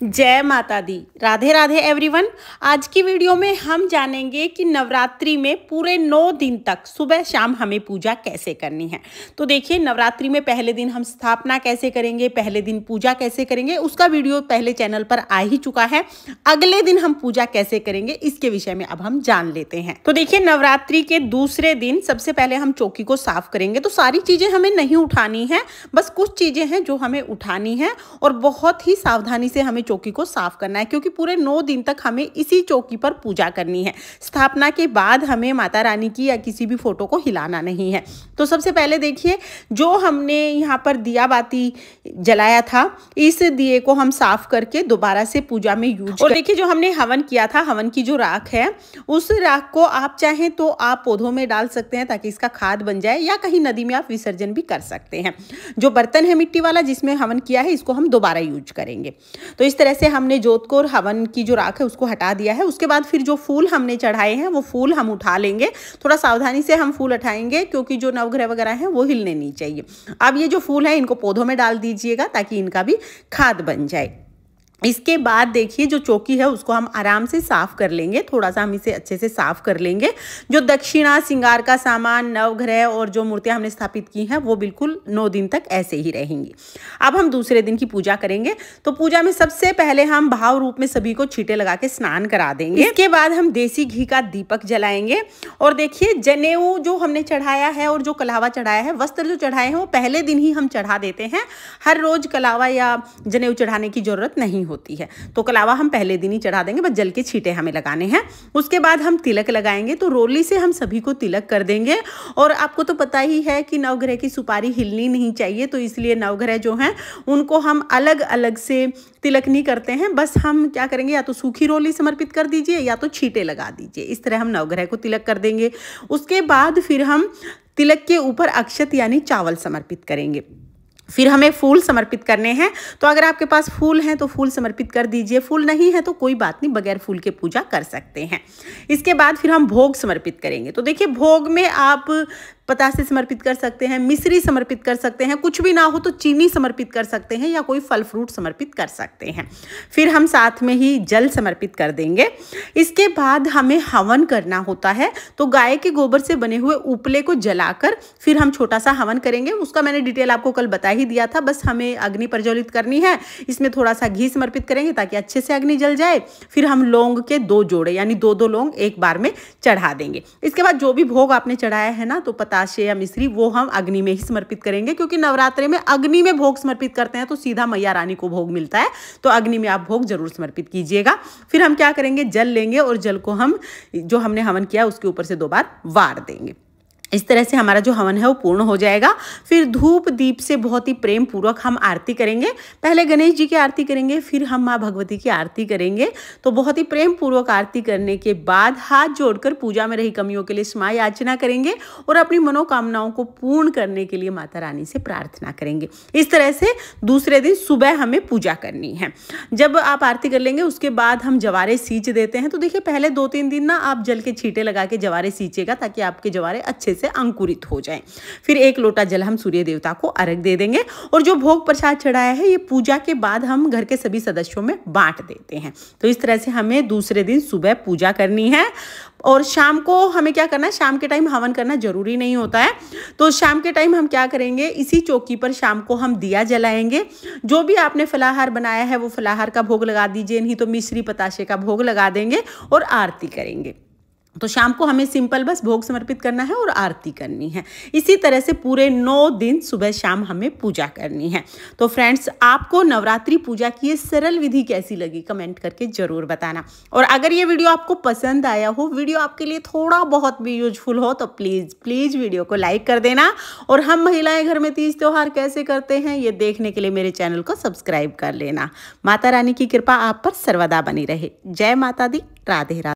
जय माता दी। राधे राधे एवरीवन। आज की वीडियो में हम जानेंगे कि नवरात्रि में पूरे 9 दिन तक सुबह शाम हमें पूजा कैसे करनी है। तो देखिए, नवरात्रि में पहले दिन हम स्थापना कैसे करेंगे, पहले दिन पूजा कैसे करेंगे, उसका वीडियो पहले चैनल पर आ ही चुका है। अगले दिन हम पूजा कैसे करेंगे इसके विषय में अब हम जान लेते हैं। तो देखिए, नवरात्रि के दूसरे दिन सबसे पहले हम चौकी को साफ करेंगे। तो सारी चीजें हमें नहीं उठानी है, बस कुछ चीजें हैं जो हमें उठानी है और बहुत ही सावधानी से हमें चौकी को साफ करना है, क्योंकि पूरे 9 दिन तक हमें इसी चौकी पर पूजा करनी है। स्थापना के बाद हमें माता रानी की या किसी भी फोटो को हिलाना नहीं है। तो सबसे पहले देखिए, जो हमने यहाँ पर दिया बाती जलाया था, इस दिए को हम साफ करके दोबारा से पूजा में यूज। और देखिए, जो हमने हवन किया था, हवन की जो राख है, उस राख को आप चाहें तो आप पौधों में डाल सकते हैं ताकि इसका खाद बन जाए, या कहीं नदी में आप विसर्जन भी कर सकते हैं। जो बर्तन है मिट्टी वाला जिसमें हवन किया है, इसको हम दोबारा यूज करेंगे। तो इस तरह से हमने जोत को और हवन की जो राख है उसको हटा दिया है। उसके बाद फिर जो फूल हमने चढ़ाए हैं वो फूल हम उठा लेंगे। थोड़ा सावधानी से हम फूल उठाएंगे, क्योंकि जो नवग्रह वगैरह हैं वो हिलने नहीं चाहिए। अब ये जो फूल है इनको पौधों में डाल दीजिएगा ताकि इनका भी खाद बन जाए। इसके बाद देखिए, जो चौकी है उसको हम आराम से साफ कर लेंगे। थोड़ा सा हम इसे अच्छे से साफ कर लेंगे। जो दक्षिणा, श्रृंगार का सामान, नवग्रह और जो मूर्तियां हमने स्थापित की हैं वो बिल्कुल 9 दिन तक ऐसे ही रहेंगी। अब हम दूसरे दिन की पूजा करेंगे। तो पूजा में सबसे पहले हम भाव रूप में सभी को छींटे लगा के स्नान करा देंगे। इसके बाद हम देसी घी का दीपक जलाएंगे। और देखिए, जनेऊ जो हमने चढ़ाया है और जो कलावा चढ़ाया है, वस्त्र जो चढ़ाए हैं वो पहले दिन ही हम चढ़ा देते हैं। हर रोज कलावा या जनेऊ चढ़ाने की जरूरत नहीं होती है। तो कलावा हम पहले दिन ही चढ़ा देंगे, बस जल के छींटे हमें लगाने हैं। उसके बाद हम तिलक लगाएंगे। तो रोली से हम सभी को तिलक कर देंगे। और आपको तो पता ही है कि नवग्रह की सुपारी हिलनी नहीं चाहिए, तो इसलिए नवग्रह जो हैं उनको हम अलग अलग से तिलक नहीं करते हैं। बस हम क्या करेंगे, या तो सूखी रोली समर्पित कर दीजिए या तो छींटे लगा दीजिए। इस तरह हम नवग्रह को तिलक कर देंगे। उसके बाद फिर हम तिलक के ऊपर अक्षत यानी चावल समर्पित करेंगे। फिर हमें फूल समर्पित करने हैं। तो अगर आपके पास फूल हैं तो फूल समर्पित कर दीजिए, फूल नहीं है तो कोई बात नहीं, बगैर फूल के पूजा कर सकते हैं। इसके बाद फिर हम भोग समर्पित करेंगे। तो देखिए, भोग में आप पतासे समर्पित कर सकते हैं, मिश्री समर्पित कर सकते हैं, कुछ भी ना हो तो चीनी समर्पित कर सकते हैं, या कोई फल फ्रूट समर्पित कर सकते हैं। फिर हम साथ में ही जल समर्पित कर देंगे। इसके बाद हमें हवन करना होता है। तो गाय के गोबर से बने हुए उपले को जलाकर फिर हम छोटा सा हवन करेंगे। उसका मैंने डिटेल आपको कल बता ही दिया था। बस हमें अग्नि प्रज्वलित करनी है। इसमें थोड़ा सा घी समर्पित करेंगे ताकि अच्छे से अग्नि जल जाए। फिर हम लौंग के 2 जोड़े यानी 2-2 लौंग एक बार में चढ़ा देंगे। इसके बाद जो भी भोग आपने चढ़ाया है ना, तो पतासे या मिश्री, वो हम अग्नि में ही समर्पित करेंगे, क्योंकि नवरात्रि में अग्नि में भोग समर्पित करते हैं तो सीधा मैया रानी को भोग मिलता है। तो अग्नि में आप भोग जरूर समर्पित कीजिएगा। फिर हम क्या करेंगे, जल लेंगे और जल को हम जो हमने हवन किया उसके ऊपर से 2 बार वार देंगे। इस तरह से हमारा जो हवन है वो पूर्ण हो जाएगा। फिर धूप दीप से बहुत ही प्रेम पूर्वक हम आरती करेंगे। पहले गणेश जी की आरती करेंगे, फिर हम माँ भगवती की आरती करेंगे। तो बहुत ही प्रेम पूर्वक आरती करने के बाद हाथ जोड़कर पूजा में रही कमियों के लिए क्षमा याचना करेंगे और अपनी मनोकामनाओं को पूर्ण करने के लिए माता रानी से प्रार्थना करेंगे। इस तरह से दूसरे दिन सुबह हमें पूजा करनी है। जब आप आरती कर लेंगे उसके बाद हम जवारे सींच देते हैं। तो देखिए, पहले 2-3 दिन ना आप जल के छींटे लगा के जवारे सींचेगा ताकि आपके जवारे अच्छे से अंकुरित हो जाएं। फिर 1 लोटा जल हम सूर्य देवता को अर्घ दे देंगे। और जो भोग प्रसाद चढ़ाया है ये पूजा के बाद हम घर के सभी सदस्यों में बांट देते हैं। तो इस तरह से हमें दूसरे दिन सुबह पूजा करनी है। और शाम को हमें क्या करना है, शाम के टाइम हवन करना जरूरी नहीं होता है। तो शाम के टाइम हम क्या करेंगे, इसी चौकी पर शाम को हम दिया जलाएंगे। जो भी आपने फलाहार बनाया है वो फलाहार का भोग लगा दीजिए, नहीं तो मिश्री पताशे का भोग लगा देंगे और आरती करेंगे। तो शाम को हमें सिंपल बस भोग समर्पित करना है और आरती करनी है। इसी तरह से पूरे 9 दिन सुबह शाम हमें पूजा करनी है। तो फ्रेंड्स, आपको नवरात्रि पूजा की ये सरल विधि कैसी लगी कमेंट करके जरूर बताना। और अगर ये वीडियो आपको पसंद आया हो, वीडियो आपके लिए थोड़ा बहुत भी यूजफुल हो, तो प्लीज वीडियो को लाइक कर देना। और हम महिलाएं घर में तीज त्योहार कैसे करते हैं ये देखने के लिए मेरे चैनल को सब्सक्राइब कर लेना। माता रानी की कृपा आप पर सर्वदा बनी रहे। जय माता दी। राधे राधे।